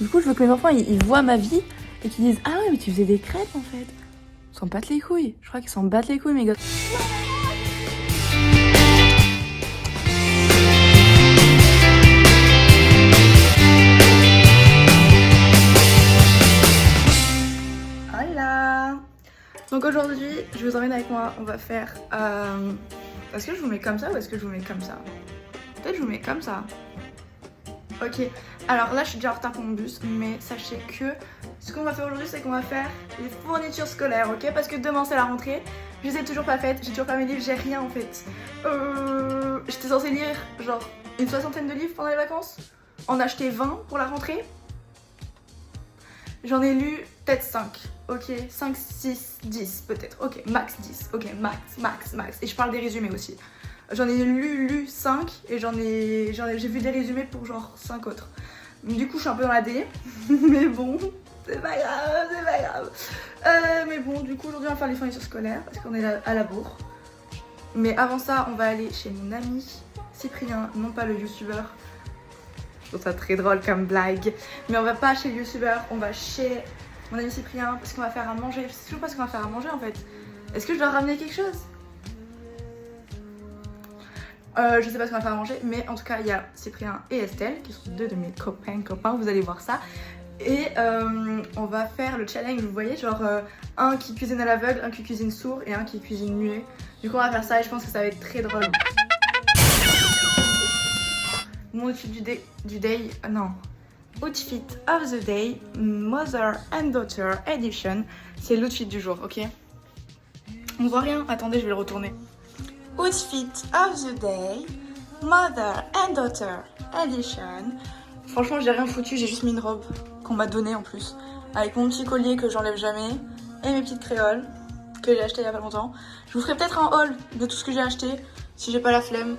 Du coup, je veux que mes enfants, ils voient ma vie et qu'ils disent « Ah ouais, mais tu faisais des crêpes, en fait !» Ils s'en battent les couilles. Je crois qu'ils s'en battent les couilles, mes gars. Hola. Donc aujourd'hui, je vous emmène avec moi. On va faire... Est-ce que je vous mets comme ça ou est-ce que je vous mets comme ça? Peut-être je vous mets comme ça. Ok, alors là je suis déjà en retard pour mon bus, mais sachez que ce qu'on va faire aujourd'hui, c'est qu'on va faire les fournitures scolaires, ok? Parce que demain c'est la rentrée, je les ai toujours pas faites, j'ai toujours pas mes livres, j'ai rien en fait. J'étais censée lire genre une 60aine de livres pendant les vacances, en acheter 20 pour la rentrée. J'en ai lu peut-être 5, ok? 5, 6, 10 peut-être, ok, max 10, ok, max. Et je parle des résumés aussi. J'en ai lu 5 et j'ai vu des résumés pour genre 5 autres. Du coup je suis un peu dans la délai, mais bon, c'est pas grave. Mais bon, du coup aujourd'hui on va faire les fournitures scolaires parce qu'on est à la bourre. Mais avant ça, on va aller chez mon ami Cyprien, non pas le youtubeur. Je trouve ça très drôle comme blague. Mais on va pas chez le youtubeur, on va chez mon ami Cyprien parce qu'on va faire à manger. Je sais toujours pas ce qu'on va faire à manger en fait. Est-ce que je dois ramener quelque chose? Je sais pas ce qu'on va faire à manger, mais en tout cas il y a Cyprien et Estelle qui sont deux de mes copains, vous allez voir ça. Et on va faire le challenge, vous voyez, genre un qui cuisine à l'aveugle, un qui cuisine sourd et un qui cuisine muet. Du coup on va faire ça et je pense que ça va être très drôle. Mon outfit outfit of the day, Mother and Daughter Edition, c'est l'outfit du jour, ok? On voit rien, attendez je vais le retourner. Outfit of the day, Mother and Daughter Edition. Franchement, j'ai rien foutu, j'ai juste mis une robe qu'on m'a donnée en plus. Avec mon petit collier que j'enlève jamais et mes petites créoles que j'ai acheté il y a pas longtemps. Je vous ferai peut-être un haul de tout ce que j'ai acheté si j'ai pas la flemme.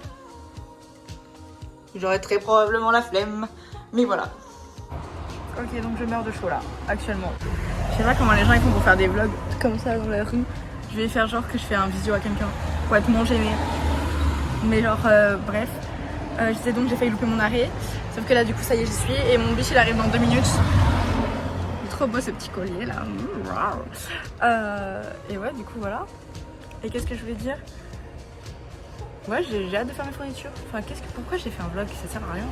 J'aurai très probablement la flemme, mais voilà. Ok, donc je meurs de chaud là, actuellement. Je sais pas comment les gens ils font pour faire des vlogs comme ça dans la rue. Je vais faire genre que je fais un visio à quelqu'un pour être moins gênée. Mais genre, bref. Je disais donc j'ai failli louper mon arrêt. Sauf que là du coup ça y est j'y suis. Et mon bus il arrive dans 2 minutes. Il est trop beau ce petit collier là. Et ouais du coup voilà. Et qu'est-ce que je voulais dire? Ouais j'ai hâte de faire mes fournitures. Enfin pourquoi j'ai fait un vlog? Ça sert à rien.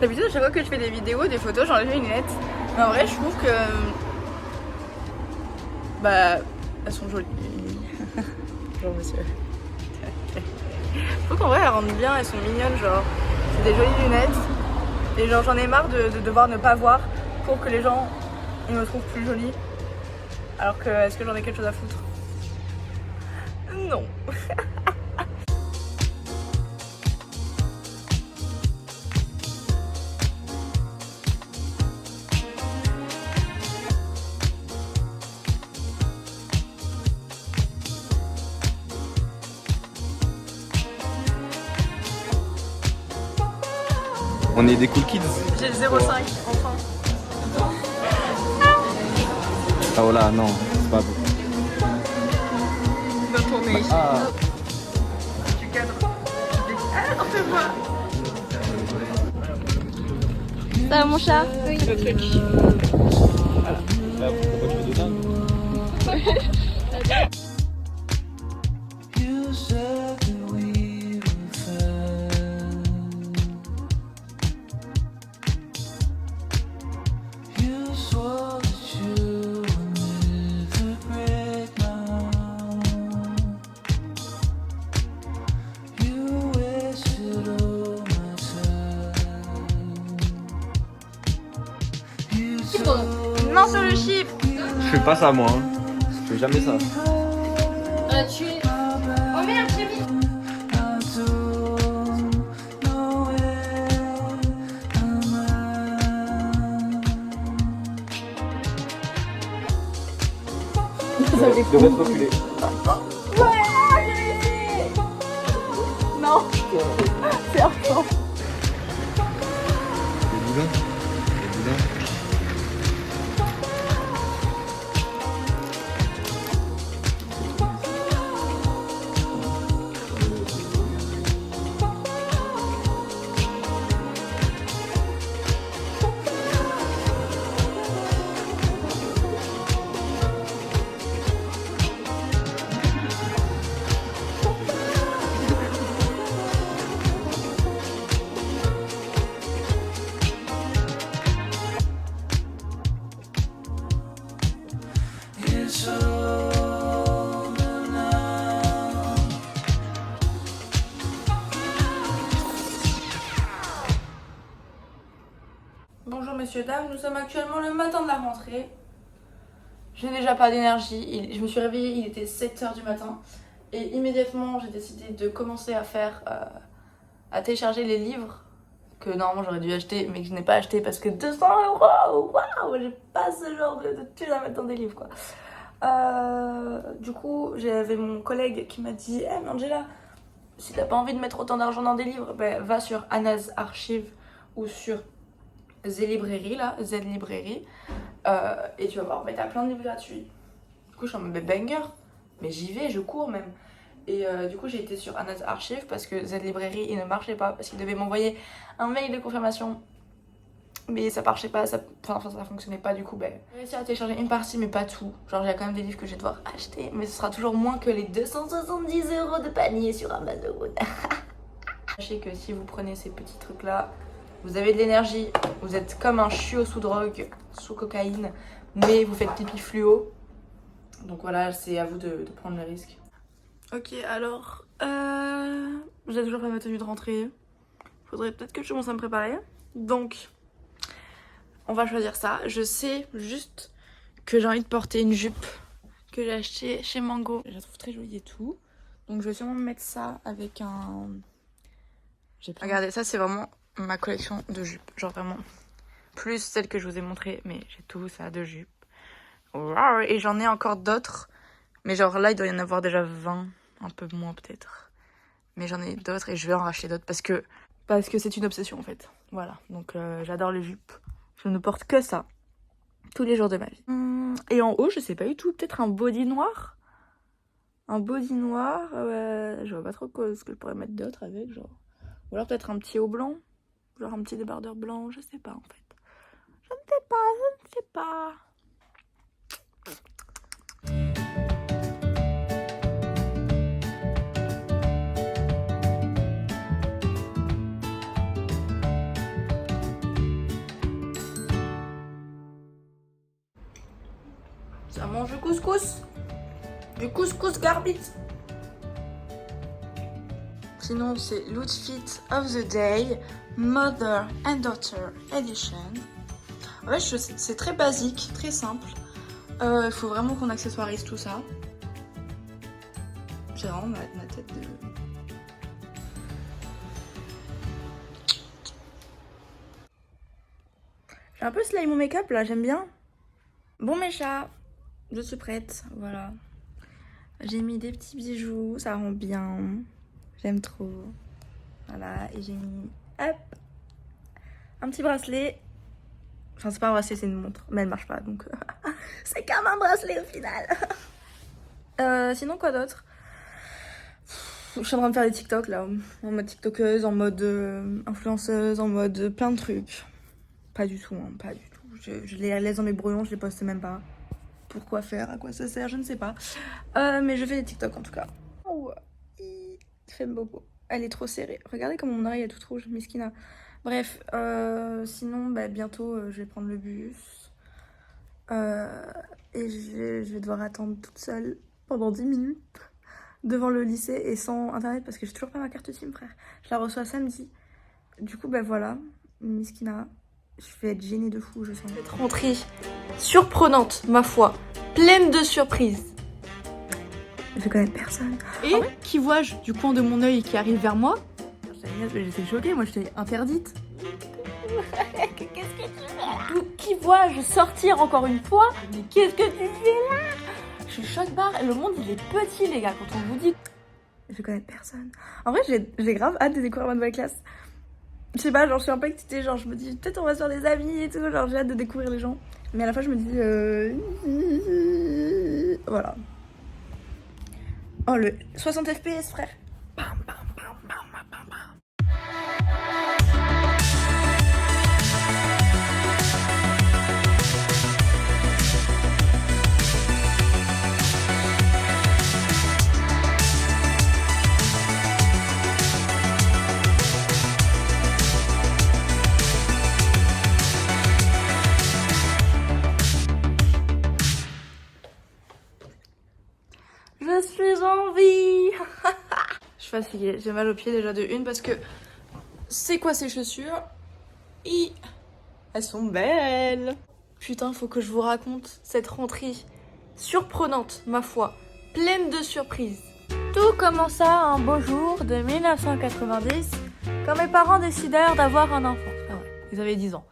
D'habitude à chaque fois que je fais des vidéos, des photos, j'enlève mes lunettes. Mais en vrai je trouve que... Bah... Elles sont jolies. Genre monsieur. Je trouve qu'en vrai elles rendent bien, elles sont mignonnes, genre c'est des jolies lunettes. Et genre j'en ai marre de devoir ne pas voir pour que les gens ils me trouvent plus jolie. Alors que est-ce que j'en ai quelque chose à foutre? Non. On est des cool kids. J'ai le 0,5 enfin. Ah voilà, non, c'est pas beau. Il va tourner. Ah. Tu cadres. Ah, fais-moi. Ça va mon chat? Oui. Le truc. Voilà. Là, pourquoi tu fais dedans? Non sur le chiffre. Je fais pas ça moi, hein. Je fais jamais ça. Tu es... Oh merde j'ai mis. Ça fait De mettre reculé. Ouais, j'ai réussi. Non, c'est enfant. Les boudins. Les boudins. Bonjour messieurs, dames, nous sommes actuellement le matin de la rentrée. Je n'ai déjà pas d'énergie, je me suis réveillée, il était 7h du matin. Et immédiatement j'ai décidé de commencer à télécharger les livres que normalement j'aurais dû acheter mais que je n'ai pas acheté parce que 200 €, waouh, j'ai pas ce genre de thunes à mettre dans des livres quoi. Du coup j'avais mon collègue qui m'a dit hey, mais Angela, si t'as pas envie de mettre autant d'argent dans des livres, ben, va sur Anna's Archive ou sur Z Librairie là, Z Librairie, et tu vas voir, mais t'as plein de livres gratuits. Du coup je suis en mode banger, mais j'y vais, je cours même. Et du coup j'ai été sur Anna's Archive parce que Z Librairie il ne marchait pas, parce qu'il devait m'envoyer un mail de confirmation. Mais ça marchait pas, ça fonctionnait pas, du coup j'ai réussi à télécharger une partie mais pas tout. Genre il y a quand même des livres que je vais devoir acheter, mais ce sera toujours moins que les 270 € de panier sur Amazon. Sachez que si vous prenez ces petits trucs là, vous avez de l'énergie, vous êtes comme un chiot sous drogue, sous cocaïne, mais vous faites pipi fluo. Donc voilà, c'est à vous de prendre le risque. Ok, alors, j'ai toujours pas ma tenue de rentrée. Faudrait peut-être que je commence à me préparer. Donc, on va choisir ça. Je sais juste que j'ai envie de porter une jupe que j'ai achetée chez Mango. Je la trouve très jolie et tout. Donc je vais sûrement mettre ça avec un... Regardez, ça c'est vraiment ma collection de jupes. Genre vraiment, plus celle que je vous ai montrée, mais j'ai tout ça de jupes. Wow, et j'en ai encore d'autres. Mais genre là, il doit y en avoir déjà 20. Un peu moins peut-être. Mais j'en ai d'autres et je vais en racheter d'autres parce que c'est une obsession en fait. Voilà, donc j'adore les jupes. Je ne porte que ça tous les jours de ma vie. Et en haut, je sais pas du tout, peut-être un body noir. Un body noir, je vois pas trop ce que je pourrais mettre d'autre avec, genre. Ou alors peut-être un petit haut blanc, genre un petit débardeur blanc, je sais pas en fait. Je ne sais pas. Ça mange du couscous. Du couscous garbit. Sinon, c'est l'outfit of the day, Mother and Daughter Edition. Ouais, c'est très basique, très simple. Il faut vraiment qu'on accessoirise tout ça. J'ai vraiment ma tête de... J'ai un peu slay mon make-up là, j'aime bien. Bon mes chats, je suis prête, voilà. J'ai mis des petits bijoux, ça rend bien. J'aime trop. Voilà, et j'ai mis, hop, un petit bracelet. Enfin, c'est pas un bracelet, c'est une montre, mais elle marche pas, donc c'est comme un bracelet au final. Sinon, quoi d'autre? Je suis en train de faire des TikTok là, en mode TikTokeuse, en mode influenceuse, en mode plein de trucs. Pas du tout, hein, pas du tout. Je les laisse dans mes brouillons, je les poste même pas. Pourquoi faire? À quoi ça sert? Je ne sais pas. Mais je fais des TikTok en tout cas. Oh, femme bobo. Elle est trop serrée. Regardez comme mon oreille est toute rouge, miskina. Bref, sinon, bientôt, je vais prendre le bus. Et je vais devoir attendre toute seule pendant 10 minutes devant le lycée et sans internet parce que j'ai toujours pas ma carte SIM, frère. Je la reçois samedi. Du coup, voilà, miskina. Je vais être gênée de fou, je sens. Cette rentrée surprenante, ma foi, pleine de surprises. Je connais personne. Et qui vois-je du coin de mon œil qui arrive vers moi? J'étais choquée, moi j'étais interdite. Qu'est-ce que tu fais là? Qui vois-je sortir encore une fois? Mais qu'est-ce que tu fais là? Je suis choc barre. Le monde il est petit les gars quand on vous dit. Je connais personne. En vrai j'ai grave hâte de découvrir ma nouvelle classe. Je sais pas, genre je suis un peu excitée, genre je me dis peut-être on va se faire des amis et tout, genre j'ai hâte de découvrir les gens. Mais à la fois je me dis voilà. Oh le 60 FPS frère. Bam, bam, bam, bam, bam, bam. suis fatiguée. J'ai mal aux pieds déjà de une parce que c'est quoi ces chaussures? Elles sont belles. Putain, faut que je vous raconte cette rentrée surprenante, ma foi, pleine de surprises. Tout commença un beau jour de 1990 quand mes parents décidèrent d'avoir un enfant. Ah ouais, ils avaient 10 ans.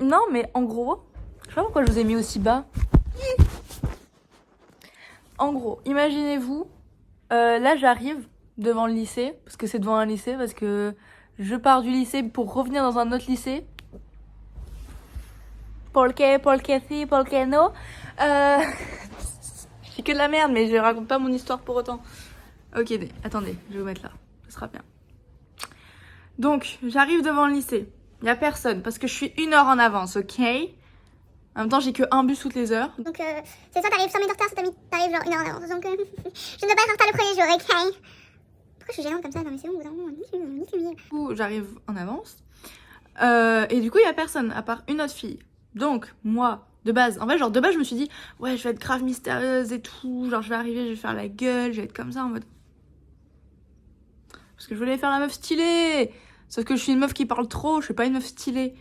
Non, mais en gros, je sais pas pourquoi je vous ai mis aussi bas. En gros, imaginez-vous, là j'arrive devant le lycée, parce que c'est devant un lycée, parce que je pars du lycée pour revenir dans un autre lycée. Porque si, porque no. Je fais que de la merde, mais je raconte pas mon histoire pour autant. Ok, attendez, je vais vous mettre là, ça sera bien. Donc, j'arrive devant le lycée. Il y a personne, parce que je suis 1 heure en avance, ok? En même temps, j'ai que un bus toutes les heures. Donc, c'est soit t'arrives 5 minutes en retard, soit t'arrives genre 1 heure en avance. Donc, je ne veux pas être en retard le premier jour, ok? Pourquoi je suis gênante comme ça? Non, mais c'est bon, Du coup, j'arrive en avance. Et du coup, il y a personne, à part une autre fille. Donc, moi, de base, en fait, genre, de base, je me suis dit, ouais, je vais être grave mystérieuse et tout. Genre, je vais arriver, je vais faire la gueule, je vais être comme ça en mode. Parce que je voulais faire la meuf stylée. Sauf que je suis une meuf qui parle trop, je suis pas une meuf stylée.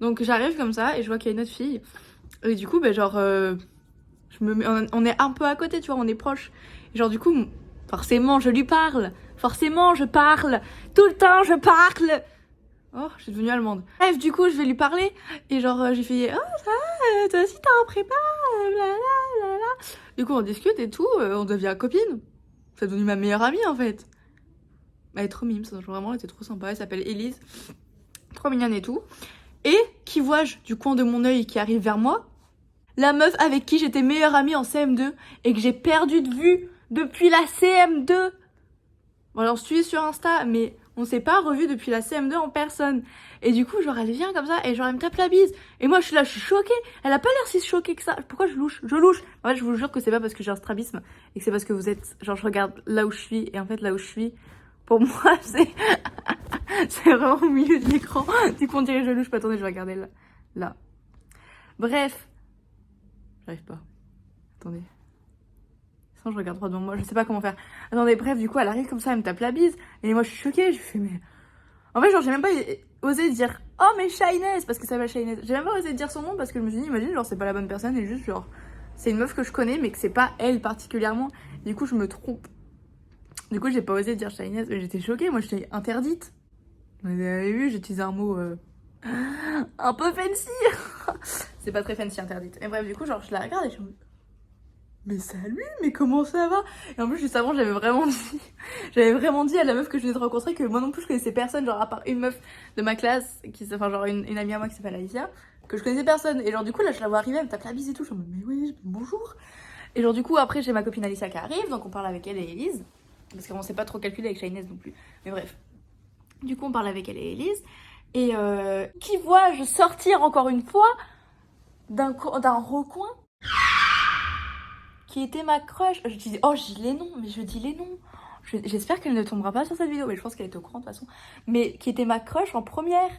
Donc, j'arrive comme ça et je vois qu'il y a une autre fille. Et du coup, ben, genre, on est un peu à côté, tu vois, on est proche. Et genre, du coup, forcément, je lui parle. Forcément, je parle. Tout le temps, je parle. Oh, je suis devenue allemande. Bref, du coup, je vais lui parler. Et genre, j'ai fait, oh, ça va, toi aussi, t'es en prépa, blablabla. Du coup, on discute et tout, on devient copine. C'est devenu ma meilleure amie, en fait. Elle est trop mime, ça, vraiment, elle était trop sympa. Elle s'appelle Elise. Trop mignonne et tout. Et qui vois-je du coin de mon œil qui arrive vers moi? La meuf avec qui j'étais meilleure amie en CM2 et que j'ai perdu de vue depuis la CM2. Bon, on se suit sur Insta, mais on s'est pas revu depuis la CM2 en personne. Et du coup, genre, elle vient comme ça et genre, elle me tape la bise. Et moi, je suis là, je suis choquée. Elle a pas l'air si choquée que ça. Pourquoi je louche? Je louche. En fait, je vous jure que c'est pas parce que j'ai un strabisme et que c'est parce que vous êtes... Genre, je regarde là où je suis et en fait, là où je suis, pour moi, c'est... c'est vraiment au milieu de l'écran. Du coup, on dirait que je louche. Pas, attendez, je vais regarder là. Là. Bref. J'arrive pas. Attendez. Sinon, je regarde droit devant moi. Je sais pas comment faire. Attendez, bref, du coup, elle arrive comme ça, elle me tape la bise. Et moi, je suis choquée. Je fais, mais... En fait, genre, j'ai même pas osé dire « Oh, mais Shainez !» parce que ça va Shainez. J'ai même pas osé dire son nom parce que je me suis dit, imagine, genre, c'est pas la bonne personne. Et juste, genre, c'est une meuf que je connais, mais que c'est pas elle particulièrement. Du coup, je me trompe. Du coup, j'ai pas osé dire Shainez. J'étais choquée. Moi, j'étais interdite. Vous avez vu, j'utilisais un mot un peu fancy. C'est pas très fancy, interdite. Et bref, du coup, genre, je la regarde et je me dis, mais salut, mais comment ça va? Et en plus, juste avant, j'avais vraiment dit à la meuf que je venais de rencontrer que moi non plus, je connaissais personne, genre, à part une meuf de ma classe, enfin, genre, une amie à moi qui s'appelle Alicia, que je connaissais personne. Et genre, du coup, là, je la vois arriver, elle me tape la bise et tout. Je me dis, mais oui, bonjour. Et genre, du coup, après, j'ai ma copine Alicia qui arrive, donc on parle avec elle et Elise. Parce qu'on sait pas trop calculer avec Shainez non plus. Mais bref. Du coup, on parle avec elle et Elise. Et qui vois-je sortir encore une fois d'un recoin qui était ma crush. Je disais, oh, je dis les noms, mais je dis les noms. J'espère qu'elle ne tombera pas sur cette vidéo, mais je pense qu'elle est au courant de toute façon. Mais qui était ma crush en première.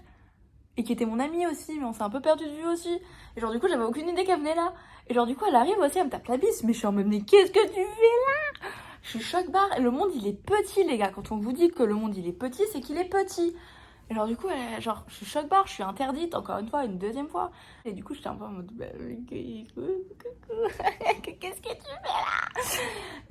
Et qui était mon amie aussi, mais on s'est un peu perdu de vue aussi. Et genre, du coup, j'avais aucune idée qu'elle venait là. Et genre, du coup, elle arrive aussi, elle me tape la bise. Mais je suis en mode, mais qu'est-ce que tu fais là? Je suis choc-barre. Le monde, il est petit, les gars. Quand on vous dit que le monde, il est petit, c'est qu'il est petit. Et genre, du coup, genre, je suis choc-barre, je suis interdite, encore une fois, une deuxième fois. Et du coup, j'étais un peu en mode, bah, qu'est-ce que tu fais là?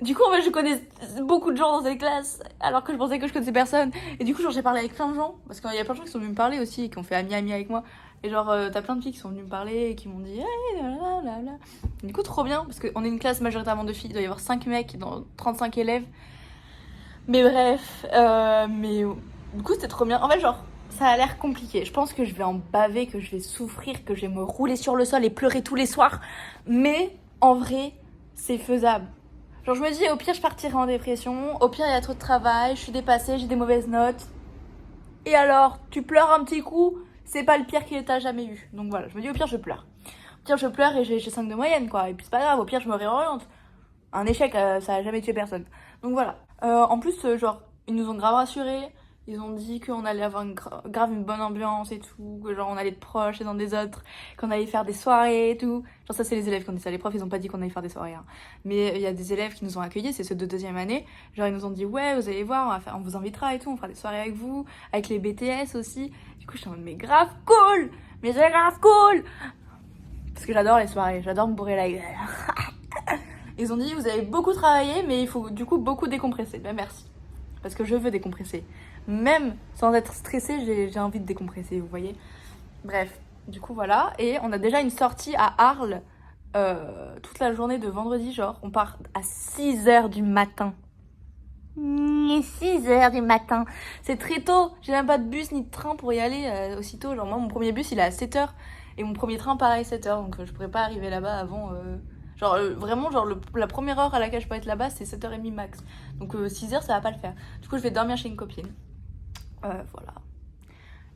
Du coup, en fait, je connais beaucoup de gens dans cette classe, alors que je pensais que je connaissais personne. Et du coup, genre, j'ai parlé avec plein de gens, parce qu'il y a plein de gens qui sont venus me parler aussi, qui ont fait ami avec moi. Et genre, t'as plein de filles qui sont venues me parler et qui m'ont dit, hey, blablabla. Du coup, trop bien, parce qu'on est une classe majoritairement de filles, il doit y avoir 5 mecs dans 35 élèves. Mais bref, mais du coup, c'était trop bien. En fait, genre, ça a l'air compliqué. Je pense que je vais en baver, que je vais souffrir, que je vais me rouler sur le sol et pleurer tous les soirs. Mais en vrai, c'est faisable. Genre, je me dis, au pire, je partirai en dépression. Au pire, il y a trop de travail, je suis dépassée, j'ai des mauvaises notes. Et alors, tu pleures un petit coup, c'est pas le pire qu'il t'a jamais eu. Donc voilà, je me dis, au pire, je pleure. Au pire, je pleure et j'ai 5 de moyenne, quoi. Et puis, c'est pas grave, au pire, je me réoriente. Un échec, ça a jamais tué personne. Donc voilà. En plus, genre, ils nous ont grave rassurés Ils ont dit qu'on allait avoir grave une bonne ambiance et tout, que genre on allait être proches les uns des autres, qu'on allait faire des soirées et tout. Genre ça c'est les élèves qui ont dit ça, les profs ils ont pas dit qu'on allait faire des soirées. Hein. Mais il y a des élèves qui nous ont accueillis, c'est ceux de 2e année. Genre ils nous ont dit ouais vous allez voir, on vous invitera et tout, on fera des soirées avec vous, avec les BTS aussi. Du coup je suis en mode mais grave cool, mais c'est grave cool. Parce que j'adore les soirées, j'adore me bourrer la gueule. Ils ont dit vous avez beaucoup travaillé mais il faut du coup beaucoup décompresser. Ben merci. Parce que je veux décompresser. Même sans être stressée, j'ai envie de décompresser, vous voyez. Bref, du coup voilà. Et on a déjà une sortie à Arles toute la journée de vendredi, genre. On part à 6h du matin. 6h du matin. C'est très tôt. J'ai même pas de bus ni de train pour y aller aussitôt. Genre moi, mon premier bus, il est à 7h. Et mon premier train, pareil, 7h. Donc je pourrais pas arriver là-bas avant... vraiment, la première heure à laquelle je peux être là-bas, c'est 7h30 max. Donc 6h, ça va pas le faire. Du coup, je vais dormir chez une copine. Voilà.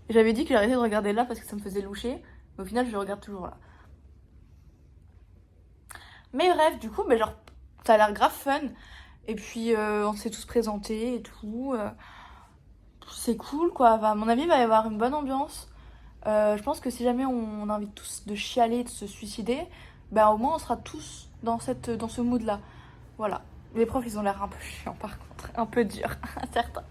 J'avais dit que j'arrêtais de regarder là parce que ça me faisait loucher. Mais au final, je le regarde toujours là. Mais bref, du coup, genre, ça a l'air grave fun. Et puis, on s'est tous présentés et tout. C'est cool, quoi. Enfin, à mon avis, il va y avoir une bonne ambiance. Je pense que si jamais on a envie tous de chialer, de se suicider, bah au moins on sera tous dans ce mood là. Voilà. Les profs ils ont l'air un peu chiants par contre, un peu durs, certains.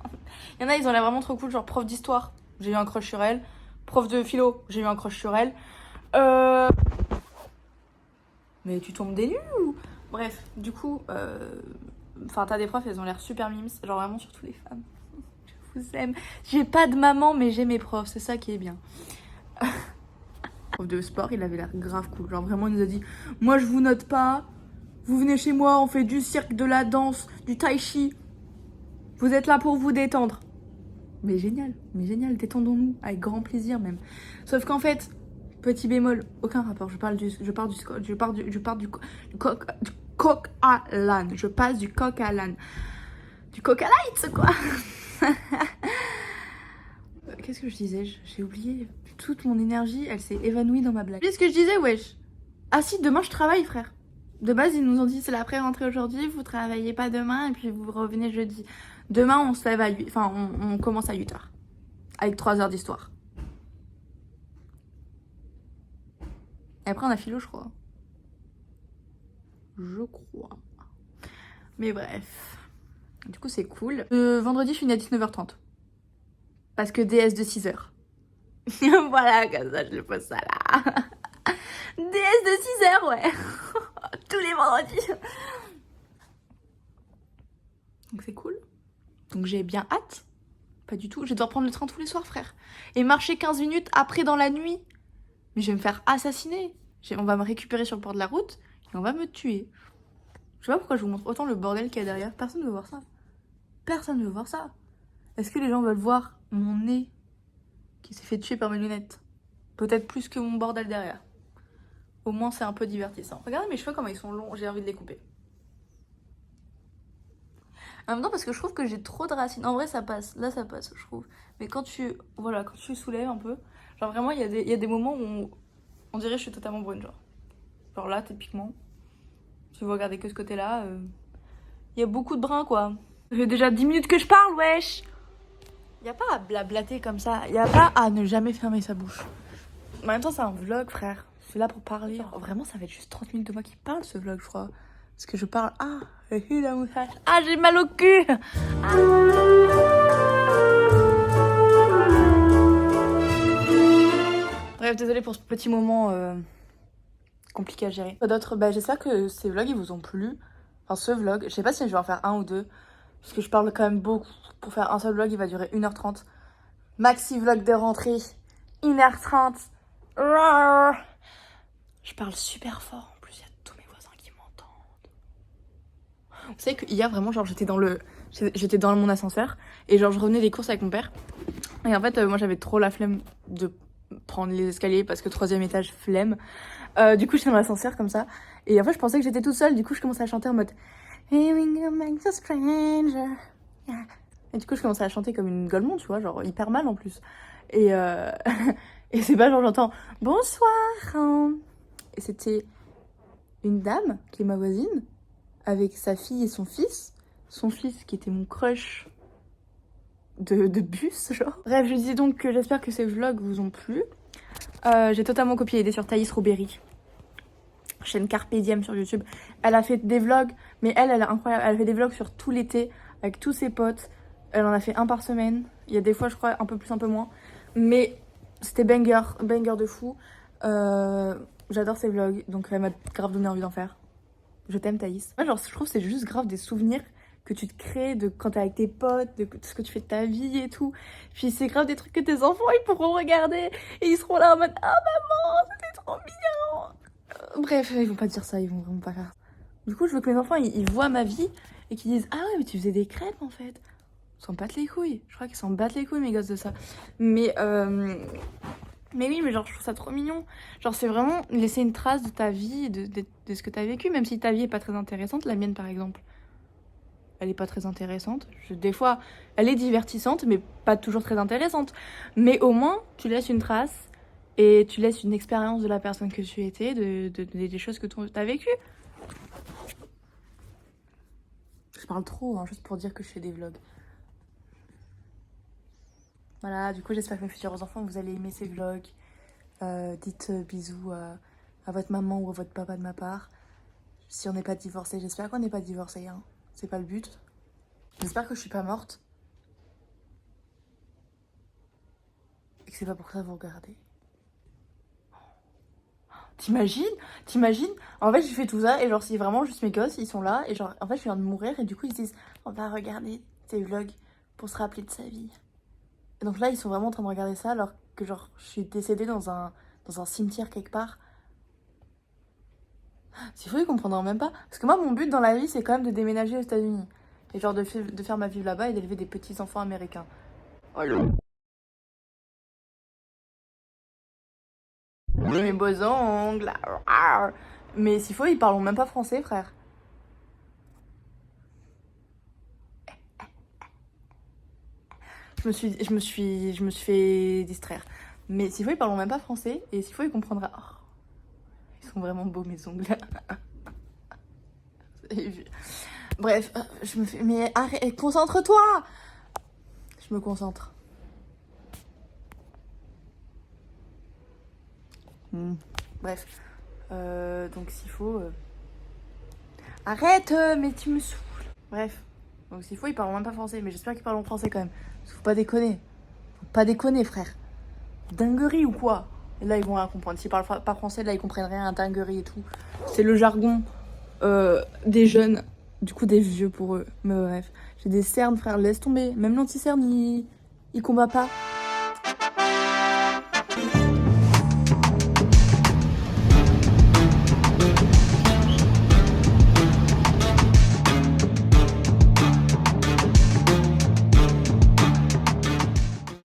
Il y en a ils ont l'air vraiment trop cool, genre prof d'histoire, j'ai eu un crush sur elle. Prof de philo, j'ai eu un crush sur elle. Mais tu tombes des nues ou... Bref, du coup, t'as des profs, elles ont l'air super mimes, genre vraiment surtout les femmes. Je vous aime. J'ai pas de maman mais j'ai mes profs, c'est ça qui est bien. Prof de sport, il avait l'air grave cool. Genre vraiment, il nous a dit moi je vous note pas. Vous venez chez moi, on fait du cirque, de la danse, du tai chi. Vous êtes là pour vous détendre. Mais génial, détendons-nous avec grand plaisir même. Sauf qu'en fait, petit bémol, aucun rapport. Je coq à l'âne. Je passe du coq à l'âne. Du coq à light, quoi. Qu'est-ce que je disais? J'ai oublié. Toute mon énergie, elle s'est évanouie dans ma blague. Qu'est-ce que je disais, wesh? Ah si, demain je travaille, frère. De base, ils nous ont dit c'est la pré-rentrée aujourd'hui, vous travaillez pas demain et puis vous revenez jeudi. Demain, on se lève à 8... Enfin, on commence à 8h. Avec 3 heures d'histoire. Et après, on a philo, je crois. Je crois. Mais bref. Du coup, c'est cool. Vendredi, je finis à 19h30. Parce que DS de 6h. Voilà, comme ça, je le pose ça là. DS de 6h, ouais. Tous les vendredis. Donc c'est cool. Donc j'ai bien hâte. Pas du tout. Je vais devoir prendre le train tous les soirs, frère. Et marcher 15 minutes après dans la nuit. Mais je vais me faire assassiner. On va me récupérer sur le bord de la route et on va me tuer. Je sais pas pourquoi je vous montre autant le bordel qu'il y a derrière. Personne ne veut voir ça. Personne ne veut voir ça. Est-ce que les gens veulent voir mon nez qui s'est fait tuer par mes lunettes? Peut-être plus que mon bordel derrière. Au moins c'est un peu divertissant. Regardez mes cheveux comment ils sont longs, j'ai envie de les couper. En même temps parce que je trouve que j'ai trop de racines. En vrai ça passe, là ça passe je trouve. Mais quand tu soulèves un peu, genre vraiment il y a des moments où on dirait que je suis totalement brune genre. Genre là typiquement, si vous regardez que ce côté là, il y a beaucoup de brun quoi. Ça fait déjà 10 minutes que je parle wesh. Y a pas à blablater comme ça, y a pas à ne jamais fermer sa bouche. En même temps c'est un vlog frère, je suis là pour parler. Genre, vraiment ça va être juste 30 minutes de moi qui parle ce vlog je crois. Parce que je parle, la moustache, j'ai mal au cul. Bref désolée pour ce petit moment compliqué à gérer. Quoi d'autre? J'espère que ces vlogs ils vous ont plu. Enfin ce vlog, je sais pas si je vais en faire un ou deux. Parce que je parle quand même beaucoup. Pour faire un seul vlog, il va durer 1h30. Maxi vlog de rentrée, 1h30. Je parle super fort. En plus, il y a tous mes voisins qui m'entendent. Vous savez que hier, vraiment, genre, j'étais dans mon ascenseur. Et genre, je revenais des courses avec mon père. Et en fait, moi, j'avais trop la flemme de prendre les escaliers parce que 3e étage, flemme. Du coup, j'étais dans l'ascenseur comme ça. Et en fait, je pensais que j'étais toute seule. Du coup, je commençais à chanter en mode... Make a stranger. Yeah. Et du coup je commençais à chanter comme une golemon, tu vois, genre hyper mal en plus. Et, et c'est pas genre j'entends bonsoir hein. Et c'était une dame qui est ma voisine avec sa fille et son fils. Son fils qui était mon crush de bus, genre. Bref, je dis donc que j'espère que ces vlogs vous ont plu. J'ai totalement copié l'idée sur Thaïs Robéry, chaîne Carpe Diem sur YouTube. Elle a fait des vlogs, mais elle est incroyable. Elle a fait des vlogs sur tout l'été avec tous ses potes. Elle en a fait un par semaine. Il y a des fois, je crois, un peu plus, un peu moins. Mais c'était banger de fou. J'adore ces vlogs, donc elle m'a grave donné envie d'en faire. Je t'aime Thaïs. Moi, genre, je trouve que c'est juste grave des souvenirs que tu te crées de quand t'es avec tes potes, de ce que tu fais de ta vie et tout. Puis c'est grave des trucs que tes enfants ils pourront regarder et ils seront là en mode ah maman c'était trop mignon. Bref, ils vont pas dire ça, ils vont vraiment pas faire. Du coup je veux que mes enfants ils voient ma vie et qu'ils disent ah ouais mais tu faisais des crêpes en fait. Ils s'en battent les couilles. Je crois qu'ils s'en battent les couilles mes gosses de ça. Mais oui, mais genre, je trouve ça trop mignon. Genre, c'est vraiment laisser une trace de ta vie, de ce que t'as vécu, même si ta vie est pas très intéressante. La mienne, par exemple, elle est pas très intéressante. Des fois, elle est divertissante, mais pas toujours très intéressante. Mais au moins, tu laisses une trace et tu laisses une expérience de la personne que tu étais, des choses que t'as vécues. Je parle trop, hein, juste pour dire que je fais des vlogs. Voilà, du coup j'espère que mes futurs enfants vous allez aimer ces vlogs. Dites bisous à votre maman ou à votre papa de ma part. Si on n'est pas divorcé, j'espère qu'on n'est pas divorcé, hein. C'est pas le but. J'espère que je suis pas morte. Et que c'est pas pour ça que vous regardez. T'imagines? En fait, j'ai fait tout ça et genre, si vraiment juste mes gosses, ils sont là et genre, en fait, je viens de mourir et du coup, ils se disent, on va regarder ces vlogs pour se rappeler de sa vie. Et donc là, ils sont vraiment en train de regarder ça alors que genre, je suis décédée dans un cimetière quelque part. S'il faut, ils comprendront même pas. Parce que moi, mon but dans la vie, c'est quand même de déménager aux États-Unis. Et genre de faire ma vie là-bas et d'élever des petits-enfants américains. Allô. Mes beaux ongles. Mais s'il faut, ils parlent même pas français, frère. Je me suis fait distraire. Mais s'il faut, ils parlent même pas français. Et s'il faut, ils comprendront. Oh, ils sont vraiment beaux, mes ongles. Bref, je me fais... Mais arrête, concentre-toi. Je me concentre. Bref. Donc s'il faut... Arrête, mais tu me saoules. Bref. Donc s'il faut, ils parlent même pas français. Mais j'espère qu'ils parlent français quand même. Faut pas déconner. Faut pas déconner, frère. Dinguerie ou quoi? Et là, ils vont rien comprendre. S'ils parlent pas français, là, ils comprennent rien. Dinguerie et tout. C'est le jargon des jeunes. Du coup, des vieux pour eux. Mais bref. J'ai des cernes, frère. Laisse tomber. Même l'anti-cerne, il combat pas.